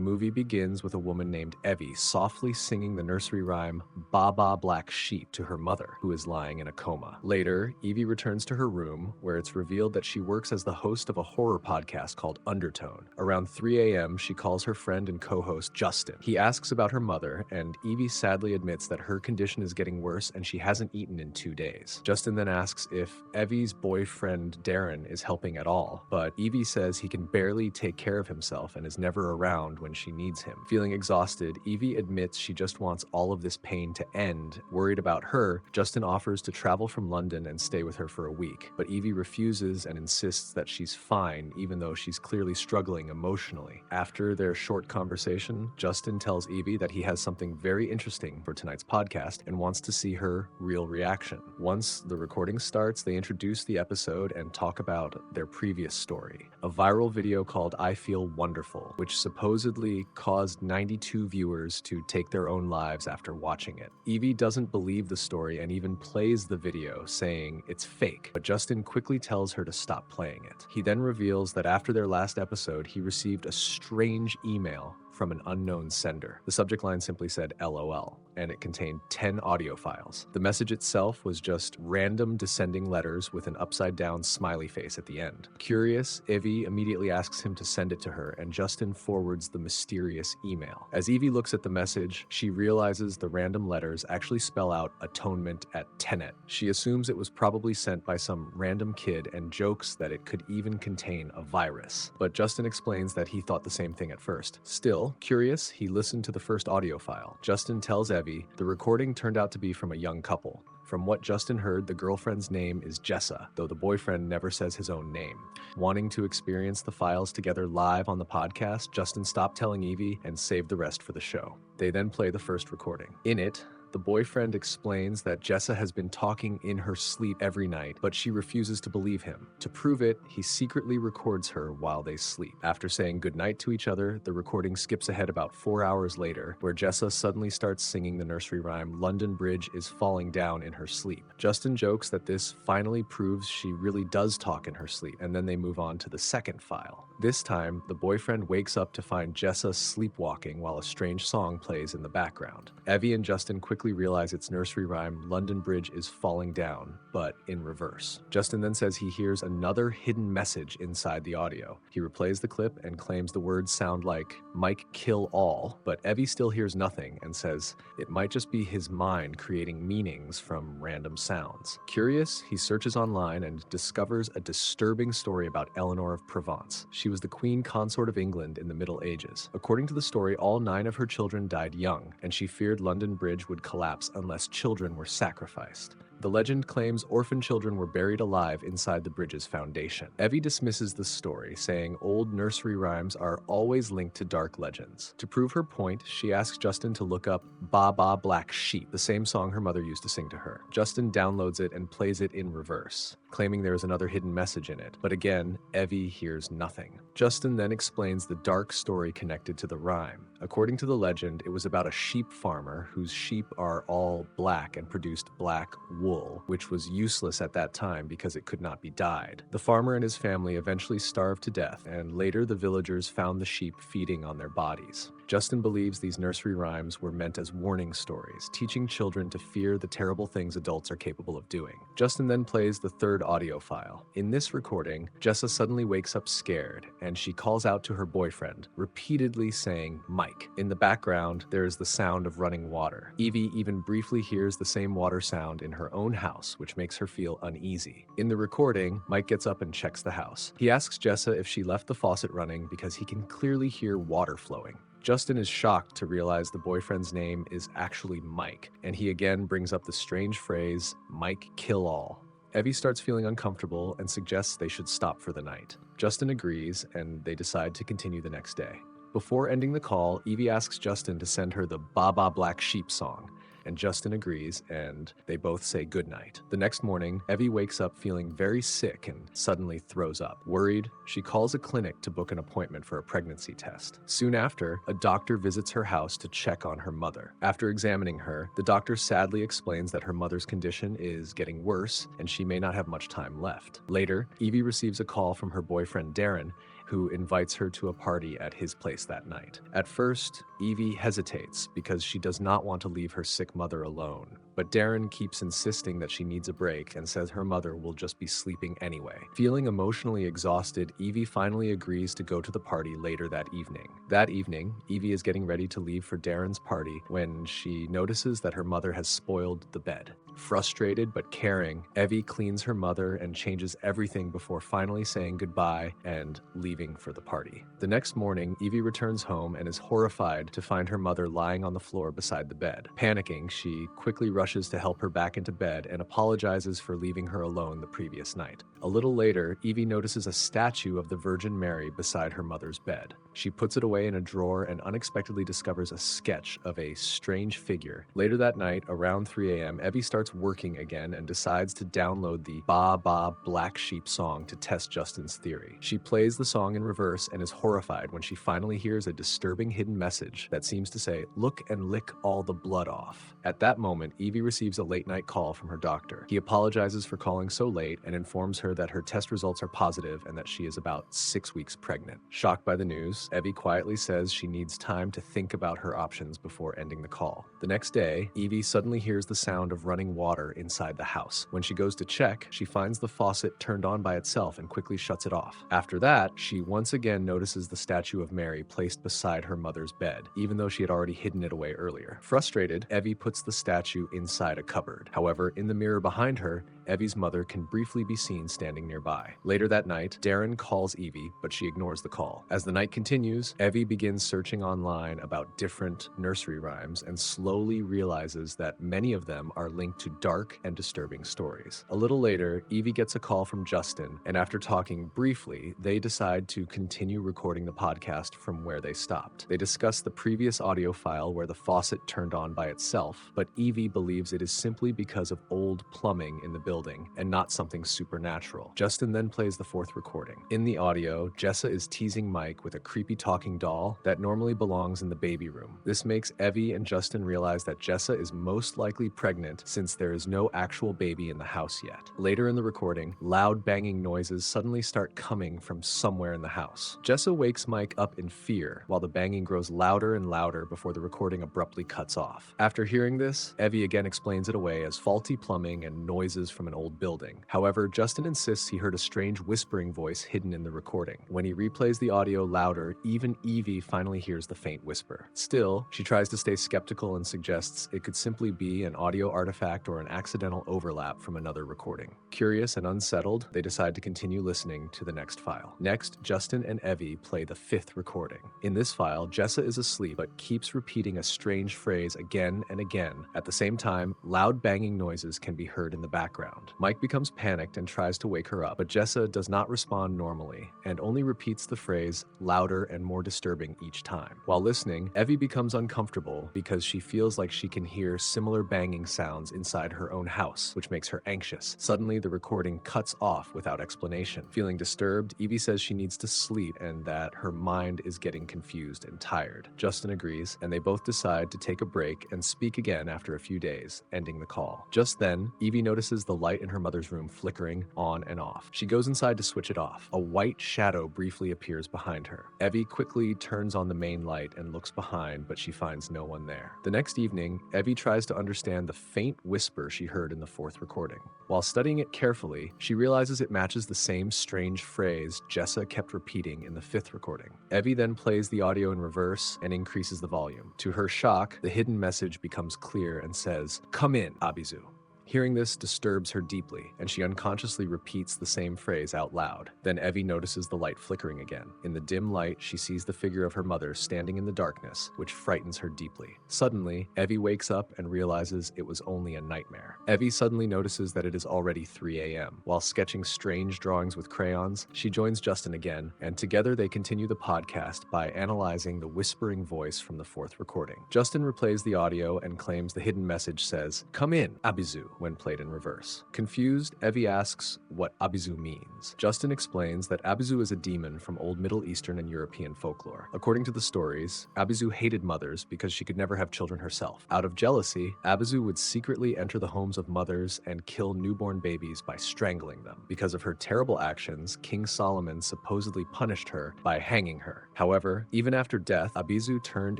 movie begins with a woman named Evie softly singing the nursery rhyme "Ba Ba Black Sheep" to her mother, who is lying in a coma. Later, Evie returns to her room, where it's revealed that she works as the host of a horror podcast called Undertone. Around 3 a.m., she calls her friend and co-host Justin. He asks about her mother, and Evie sadly admits that her condition is getting worse and she hasn't eaten in 2 days. Justin then asks if Evie's boyfriend Darren is helping at all, but Evie says he can barely take care of himself and is never around when she needs him. Feeling exhausted, Evie admits she just wants all of this pain to end. Worried about her, Justin offers to travel from London and stay with her for a week, but Evie refuses and insists that she's fine even though she's clearly struggling emotionally. After their short conversation, Justin tells Evie that he has something very interesting for tonight's podcast and wants to see her real reaction. Once the recording starts, they introduce the episode and talk about their previous story, a viral video called "I Feel Wonderful," which supposedly caused 92 viewers to take their own lives after watching it. Evie doesn't believe the story and even plays the video, saying it's fake, but Justin quickly tells her to stop playing it. He then reveals that after their last episode, he received a strange email from an unknown sender. The subject line simply said LOL, and it contained 10 audio files. The message itself was just random descending letters with an upside-down smiley face at the end. Curious, Evie immediately asks him to send it to her, and Justin forwards the mysterious email. As Evie looks at the message, she realizes the random letters actually spell out atonement at Tenet. She assumes it was probably sent by some random kid and jokes that it could even contain a virus. But Justin explains that he thought the same thing at first. Still, curious, he listened to the first audio file. Justin tells Evie the recording turned out to be from a young couple. From what Justin heard, the girlfriend's name is Jessa, though the boyfriend never says his own name. Wanting to experience the files together live on the podcast, Justin stopped telling Evie and saved the rest for the show. They then play the first recording. In it, the boyfriend explains that Jessa has been talking in her sleep every night, but she refuses to believe him. To prove it, he secretly records her while they sleep. After saying goodnight to each other, the recording skips ahead about 4 hours later, where Jessa suddenly starts singing the nursery rhyme "London Bridge is falling down" in her sleep. Justin jokes that this finally proves she really does talk in her sleep, and then they move on to the second file. This time, the boyfriend wakes up to find Jessa sleepwalking while a strange song plays in the background. Evie and Justin quickly realize it's nursery rhyme "London Bridge is falling down," but in reverse. Justin then says he hears another hidden message inside the audio. He replays the clip and claims the words sound like "Mike kill all," but Evie still hears nothing and says it might just be his mind creating meanings from random sounds. Curious, he searches online and discovers a disturbing story about Eleanor of Provence. She was the queen consort of England in the Middle Ages. According to the story, all 9 of her children died young, and she feared London Bridge would collapse unless children were sacrificed. The legend claims orphan children were buried alive inside the bridge's foundation. Evie dismisses the story, saying old nursery rhymes are always linked to dark legends. To prove her point, she asks Justin to look up "Ba Ba Black Sheep," the same song her mother used to sing to her. Justin downloads it and plays it in reverse, claiming there is another hidden message in it. But again, Evie hears nothing. Justin then explains the dark story connected to the rhyme. According to the legend, it was about a sheep farmer whose sheep are all black and produced black wool, which was useless at that time because it could not be dyed. The farmer and his family eventually starved to death, and later the villagers found the sheep feeding on their bodies. Justin believes these nursery rhymes were meant as warning stories, teaching children to fear the terrible things adults are capable of doing. Justin then plays the third audio file. In this recording, Jessa suddenly wakes up scared, and she calls out to her boyfriend, repeatedly saying "Mike." In the background, there is the sound of running water. Evie even briefly hears the same water sound in her own house, which makes her feel uneasy. In the recording, Mike gets up and checks the house. He asks Jessa if she left the faucet running because he can clearly hear water flowing. Justin is shocked to realize the boyfriend's name is actually Mike, and he again brings up the strange phrase, "Mike kill all." Evie starts feeling uncomfortable and suggests they should stop for the night. Justin agrees, and they decide to continue the next day. Before ending the call, Evie asks Justin to send her the "Ba Ba Black Sheep" song, and Justin agrees, and they both say goodnight. The next morning, Evie wakes up feeling very sick and suddenly throws up. Worried, she calls a clinic to book an appointment for a pregnancy test. Soon after, a doctor visits her house to check on her mother. After examining her, the doctor sadly explains that her mother's condition is getting worse and she may not have much time left. Later, Evie receives a call from her boyfriend Darren who invites her to a party at his place that night. At first, Evie hesitates because she does not want to leave her sick mother alone. But Darren keeps insisting that she needs a break and says her mother will just be sleeping anyway. Feeling emotionally exhausted, Evie finally agrees to go to the party later that evening. That evening, Evie is getting ready to leave for Darren's party when she notices that her mother has spoiled the bed. Frustrated but caring, Evie cleans her mother and changes everything before finally saying goodbye and leaving for the party. The next morning, Evie returns home and is horrified to find her mother lying on the floor beside the bed. Panicking, she quickly rushes to help her back into bed and apologizes for leaving her alone the previous night. A little later, Evie notices a statue of the Virgin Mary beside her mother's bed. She puts it away in a drawer and unexpectedly discovers a sketch of a strange figure. Later that night, around 3 a.m., Evie starts working again and decides to download the Ba Ba Black Sheep song to test Justin's theory. She plays the song in reverse and is horrified when she finally hears a disturbing hidden message that seems to say, "Look and lick all the blood off." At that moment, Evie receives a late-night call from her doctor. He apologizes for calling so late and informs her that her test results are positive and that she is about 6 weeks pregnant. Shocked by the news, Evie quietly says she needs time to think about her options before ending the call. The next day, Evie suddenly hears the sound of running water inside the house. When she goes to check, she finds the faucet turned on by itself and quickly shuts it off. After that, she once again notices the statue of Mary placed beside her mother's bed, even though she had already hidden it away earlier. Frustrated, Evie puts the statue inside a cupboard. However, in the mirror behind her, Evie's mother can briefly be seen standing nearby. Later that night, Darren calls Evie, but she ignores the call. As the night continues, Evie begins searching online about different nursery rhymes and slowly realizes that many of them are linked to dark and disturbing stories. A little later, Evie gets a call from Justin, and after talking briefly, they decide to continue recording the podcast from where they stopped. They discuss the previous audio file where the faucet turned on by itself, but Evie believes it is simply because of old plumbing in the building and not something supernatural. Justin then plays the fourth recording. In the audio, Jessa is teasing Mike with a creepy talking doll that normally belongs in the baby room. This makes Evie and Justin realize that Jessa is most likely pregnant since there is no actual baby in the house yet. Later in the recording, loud banging noises suddenly start coming from somewhere in the house. Jessa wakes Mike up in fear while the banging grows louder and louder before the recording abruptly cuts off. After hearing this, Evie again explains it away as faulty plumbing and noises from an old building. However, Justin insists he heard a strange whispering voice hidden in the recording. When he replays the audio louder, even Evie finally hears the faint whisper. Still, she tries to stay skeptical and suggests it could simply be an audio artifact or an accidental overlap from another recording. Curious and unsettled, they decide to continue listening to the next file. Next, Justin and Evie play the fifth recording. In this file, Jessa is asleep but keeps repeating a strange phrase again and again. At the same time, loud banging noises can be heard in the background. Mike becomes panicked and tries to wake her up, but Jessa does not respond normally and only repeats the phrase louder and more disturbing each time. While listening, Evie becomes uncomfortable because she feels like she can hear similar banging sounds inside her own house, which makes her anxious. Suddenly, the recording cuts off without explanation. Feeling disturbed, Evie says she needs to sleep and that her mind is getting confused and tired. Justin agrees, and they both decide to take a break and speak again after a few days, ending the call. Just then, Evie notices the light in her mother's room flickering on and off. She goes inside to switch it off. A white shadow briefly appears behind her. Evie quickly turns on the main light and looks behind, but she finds no one there. The next evening, Evie tries to understand the faint whisper she heard in the fourth recording. While studying it carefully, she realizes it matches the same strange phrase Jessa kept repeating in the fifth recording. Evie then plays the audio in reverse and increases the volume. To her shock, the hidden message becomes clear and says, "Come in, Abyzou." Hearing this disturbs her deeply, and she unconsciously repeats the same phrase out loud. Then Evie notices the light flickering again. In the dim light, she sees the figure of her mother standing in the darkness, which frightens her deeply. Suddenly, Evie wakes up and realizes it was only a nightmare. Evie suddenly notices that it is already 3 a.m. While sketching strange drawings with crayons, she joins Justin again, and together they continue the podcast by analyzing the whispering voice from the fourth recording. Justin replays the audio and claims the hidden message says, "Come in, Abyzou." when played in reverse. Confused, Evie asks what Abyzou means. Justin explains that Abyzou is a demon from old Middle Eastern and European folklore. According to the stories, Abyzou hated mothers because she could never have children herself. Out of jealousy, Abyzou would secretly enter the homes of mothers and kill newborn babies by strangling them. Because of her terrible actions, King Solomon supposedly punished her by hanging her. However, even after death, Abyzou turned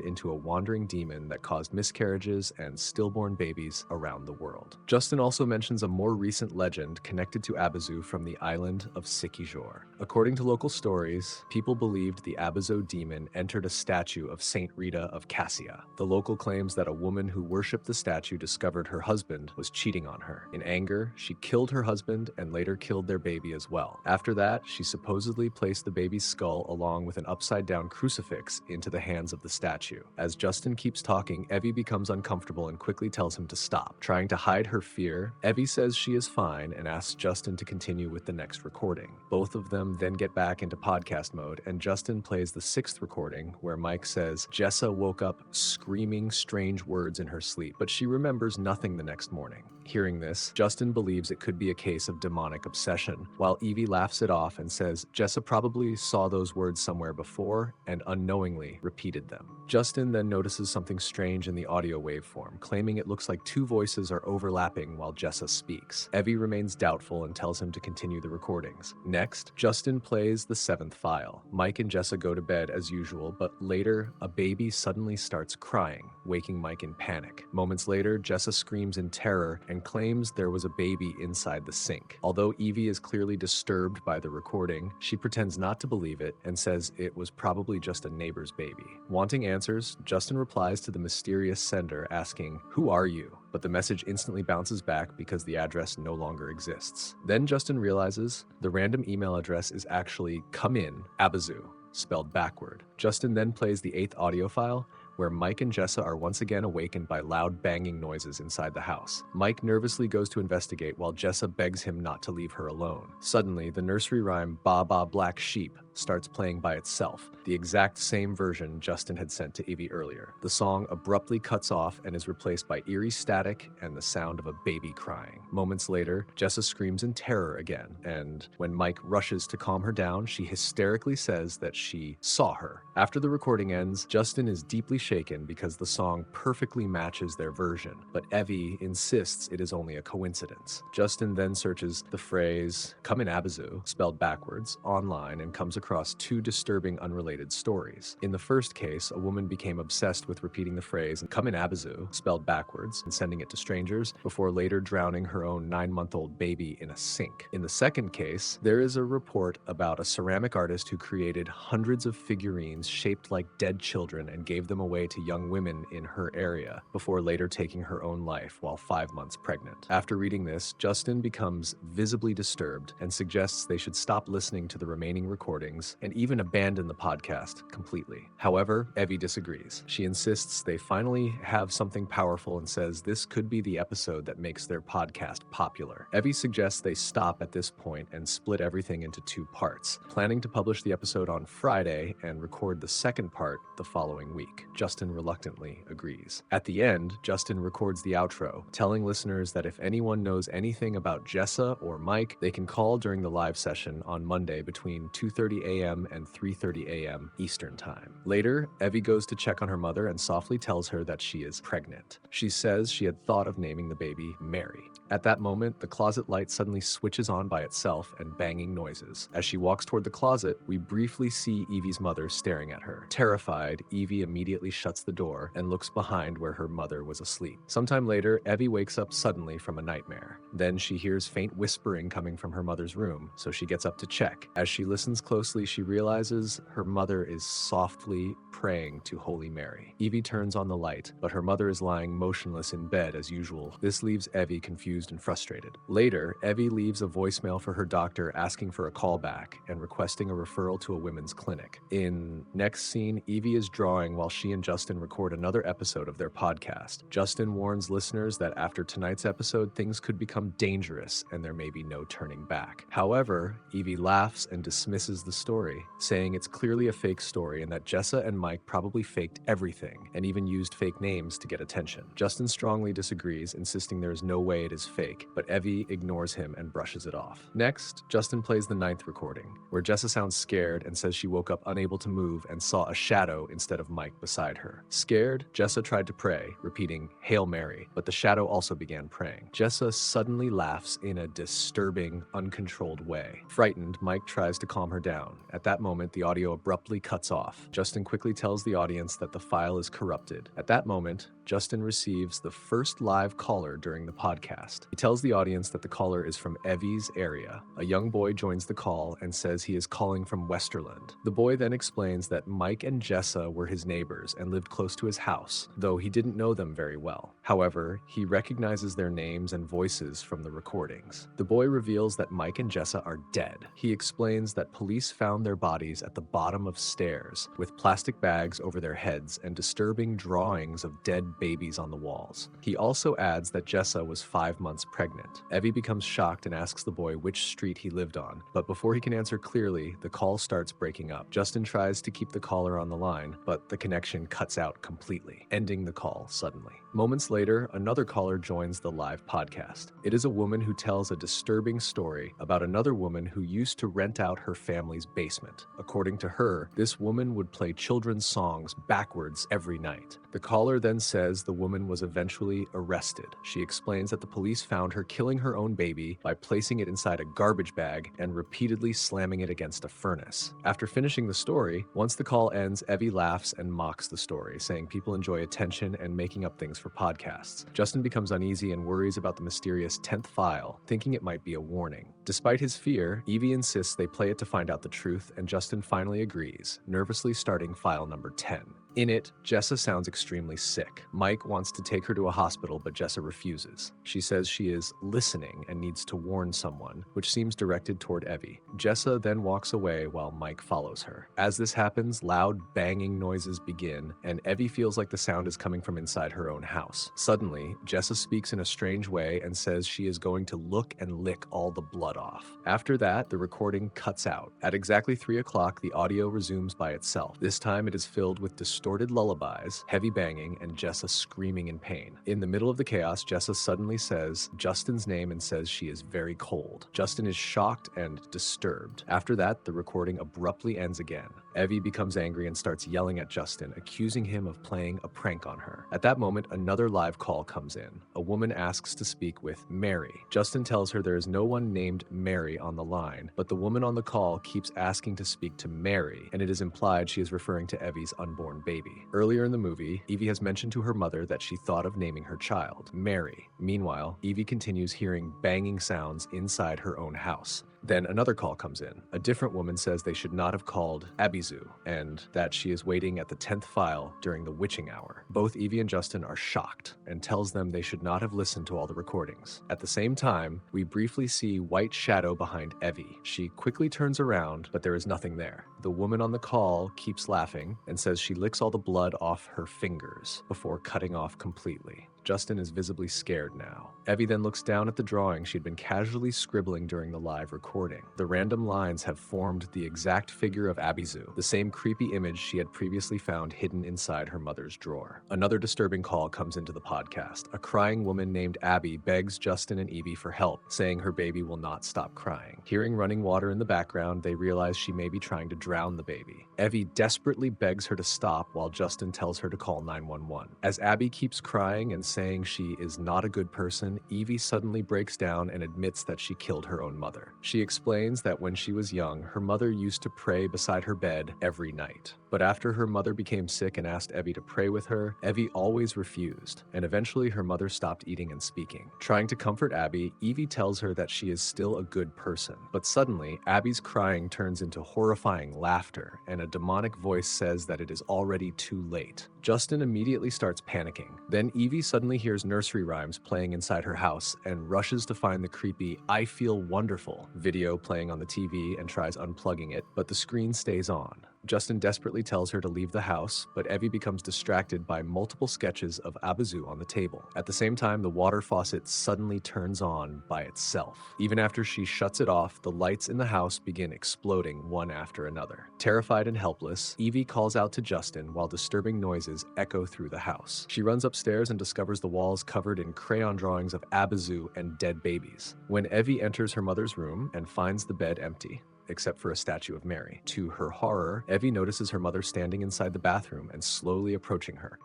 into a wandering demon that caused miscarriages and stillborn babies around the world. Justin also mentions a more recent legend connected to Abyzou from the island of Sikijor. According to local stories, people believed the Abyzou demon entered a statue of Saint Rita of Cassia. The local claims that a woman who worshipped the statue discovered her husband was cheating on her. In anger, she killed her husband and later killed their baby as well. After that, she supposedly placed the baby's skull along with an upside-down crucifix into the hands of the statue. As Justin keeps talking, Evie becomes uncomfortable and quickly tells him to stop. Trying to hide her fear, Evie says she is fine and asks Justin to continue with the next recording. Both of them then get back into podcast mode, and Justin plays the sixth recording where Mike says Jessa woke up screaming strange words in her sleep, but she remembers nothing the next morning. Hearing this, Justin believes it could be a case of demonic obsession, while Evie laughs it off and says Jessa probably saw those words somewhere before and unknowingly repeated them. Justin then notices something strange in the audio waveform, claiming it looks like two voices are overlapping while Jessa speaks. Evie remains doubtful and tells him to continue the recordings. Next, Justin plays the seventh file. Mike and Jessa go to bed as usual, but later, a baby suddenly starts crying, waking Mike in panic. Moments later, Jessa screams in terror and claims there was a baby inside the sink. Although Evie is clearly disturbed by the recording, she pretends not to believe it and says it was probably just a neighbor's baby. Wanting answers, Justin replies to the mysterious sender asking, "Who are you?" But the message instantly bounces back because the address no longer exists. Then Justin realizes the random email address is actually "Come in, Abyzou," spelled backward. Justin then plays the eighth audio file, where Mike and Jessa are once again awakened by loud banging noises inside the house. Mike nervously goes to investigate while Jessa begs him not to leave her alone. Suddenly, the nursery rhyme "Ba Ba Black Sheep" starts playing by itself, the exact same version Justin had sent to Evie earlier. The song abruptly cuts off and is replaced by eerie static and the sound of a baby crying. Moments later, Jessa screams in terror again, and when Mike rushes to calm her down, she hysterically says that she saw her. After the recording ends, Justin is deeply shaken because the song perfectly matches their version, but Evie insists it is only a coincidence. Justin then searches the phrase "Come in Abyzou," spelled backwards, online and comes across two disturbing unrelated stories. In the first case, a woman became obsessed with repeating the phrase "Come in Abyzou," spelled backwards, and sending it to strangers before later drowning her own 9-month-old baby in a sink. In the second case, there is a report about a ceramic artist who created hundreds of figurines shaped like dead children and gave them away to young women in her area before later taking her own life while 5 months pregnant. After reading this, Justin becomes visibly disturbed and suggests they should stop listening to the remaining recordings and even abandon the podcast completely. However, Evie disagrees. She insists they finally have something powerful and says this could be the episode that makes their podcast popular. Evie suggests they stop at this point and split everything into 2 parts, planning to publish the episode on Friday and record the second part the following week. Justin reluctantly agrees. At the end, Justin records the outro, telling listeners that if anyone knows anything about Jessa or Mike, they can call during the live session on Monday between 2:30 a.m. and 3:30 a.m. Eastern Time. Later, Evie goes to check on her mother and softly tells her that she is pregnant. She says she had thought of naming the baby Mary. At that moment, the closet light suddenly switches on by itself and banging noises. As she walks toward the closet, we briefly see Evie's mother staring at her. Terrified, Evie immediately shuts the door and looks behind where her mother was asleep. Sometime later, Evie wakes up suddenly from a nightmare. Then she hears faint whispering coming from her mother's room, so she gets up to check. As she listens closely, she realizes her mother is softly praying to Holy Mary. Evie turns on the light, but her mother is lying motionless in bed as usual. This leaves Evie confused and frustrated. Later, Evie leaves a voicemail for her doctor asking for a callback and requesting a referral to a women's clinic. In next scene, Evie is drawing while she and Justin record another episode of their podcast. Justin warns listeners that after tonight's episode, things could become dangerous and there may be no turning back. However, Evie laughs and dismisses the story, saying it's clearly a fake story and that Jessa and Mike probably faked everything and even used fake names to get attention. Justin strongly disagrees, insisting there is no way it is fake, but Evie ignores him and brushes it off. Next, Justin plays the 9th recording, where Jessa sounds scared and says she woke up unable to move and saw a shadow instead of Mike beside her. Scared, Jessa tried to pray, repeating Hail Mary, but the shadow also began praying. Jessa suddenly laughs in a disturbing, uncontrolled way. Frightened, Mike tries to calm her down. At that moment, the audio abruptly cuts off. Justin quickly tells the audience that the file is corrupted. At that moment, Justin receives the first live caller during the podcast. He tells the audience that the caller is from Evie's area. A young boy joins the call and says he is calling from Westerland. The boy then explains that Mike and Jessa were his neighbors and lived close to his house, though he didn't know them very well. However, he recognizes their names and voices from the recordings. The boy reveals that Mike and Jessa are dead. He explains that police found their bodies at the bottom of stairs, with plastic bags over their heads and disturbing drawings of dead babies on the walls. He also adds that Jessa was 5 months pregnant. Evie becomes shocked and asks the boy which street he lived on, but before he can answer clearly, the call starts breaking up. Justin tries to keep the caller on the line, but the connection cuts out completely, ending the call suddenly. Moments later, another caller joins the live podcast. It is a woman who tells a disturbing story about another woman who used to rent out her family's basement. According to her, this woman would play children's songs backwards every night. The caller then says the woman was eventually arrested. She explains that the police found her killing her own baby by placing it inside a garbage bag and repeatedly slamming it against a furnace. After finishing the story, once the call ends, Evie laughs and mocks the story, saying people enjoy attention and making up things for podcasts. Justin becomes uneasy and worries about the mysterious 10th file, thinking it might be a warning. Despite his fear, Evie insists they play it to find out the truth, and Justin finally agrees, nervously starting file number 10. In it, Jessa sounds extremely sick. Mike wants to take her to a hospital, but Jessa refuses. She says she is listening and needs to warn someone, which seems directed toward Evie. Jessa then walks away while Mike follows her. As this happens, loud banging noises begin, and Evie feels like the sound is coming from inside her own house. Suddenly, Jessa speaks in a strange way and says she is going to look and lick all the blood off. After that, the recording cuts out. At exactly 3 o'clock, the audio resumes by itself. This time it is filled with distorted lullabies, heavy banging, and Jessa screaming in pain. In the middle of the chaos, Jessa suddenly says Justin's name and says she is very cold. Justin is shocked and disturbed. After that, the recording abruptly ends again. Evie becomes angry and starts yelling at Justin, accusing him of playing a prank on her. At that moment, another live call comes in. A woman asks to speak with Mary. Justin tells her there is no one named Mary on the line, but the woman on the call keeps asking to speak to Mary, and it is implied she is referring to Evie's unborn baby. Earlier in the movie, Evie has mentioned to her mother that she thought of naming her child Mary. Meanwhile, Evie continues hearing banging sounds inside her own house. Then another call comes in. A different woman says they should not have called Abyzou, and that she is waiting at the 10th file during the witching hour. Both Evie and Justin are shocked and tells them they should not have listened to all the recordings. At the same time, we briefly see white shadow behind Evie. She quickly turns around, but there is nothing there. The woman on the call keeps laughing and says she licks all the blood off her fingers before cutting off completely. Justin is visibly scared now. Evie then looks down at the drawing she'd been casually scribbling during the live recording. The random lines have formed the exact figure of Abyzou, the same creepy image she had previously found hidden inside her mother's drawer. Another disturbing call comes into the podcast. A crying woman named Abby begs Justin and Evie for help, saying her baby will not stop crying. Hearing running water in the background, they realize she may be trying to drown the baby. Evie desperately begs her to stop while Justin tells her to call 911. As Abby keeps crying and saying she is not a good person, Evie suddenly breaks down and admits that she killed her own mother. She explains that when she was young, her mother used to pray beside her bed every night. But after her mother became sick and asked Evie to pray with her, Evie always refused, and eventually her mother stopped eating and speaking. Trying to comfort Abby, Evie tells her that she is still a good person. But suddenly, Abby's crying turns into horrifying laughter, and a demonic voice says that it is already too late. Justin immediately starts panicking. Then Evie suddenly hears nursery rhymes playing inside her house and rushes to find the creepy "I Feel Wonderful" video playing on the TV and tries unplugging it, but the screen stays on. Justin desperately tells her to leave the house, but Evie becomes distracted by multiple sketches of Abyzou on the table. At the same time, the water faucet suddenly turns on by itself. Even after she shuts it off, the lights in the house begin exploding one after another. Terrified and helpless, Evie calls out to Justin while disturbing noises echo through the house. She runs upstairs and discovers the walls covered in crayon drawings of Abyzou and dead babies. When Evie enters her mother's room and finds the bed empty, except for a statue of Mary. To her horror, Evie notices her mother standing inside the bathroom and slowly approaching her.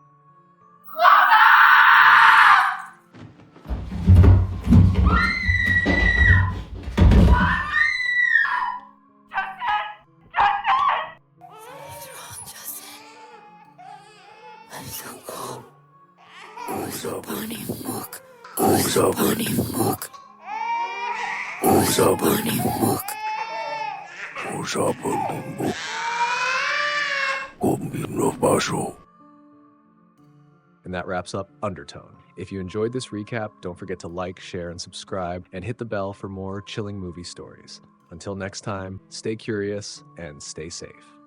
And that wraps up Undertone. If you enjoyed this recap, don't forget to like, share, and subscribe, and hit the bell for more chilling movie stories. Until next time, stay curious and stay safe.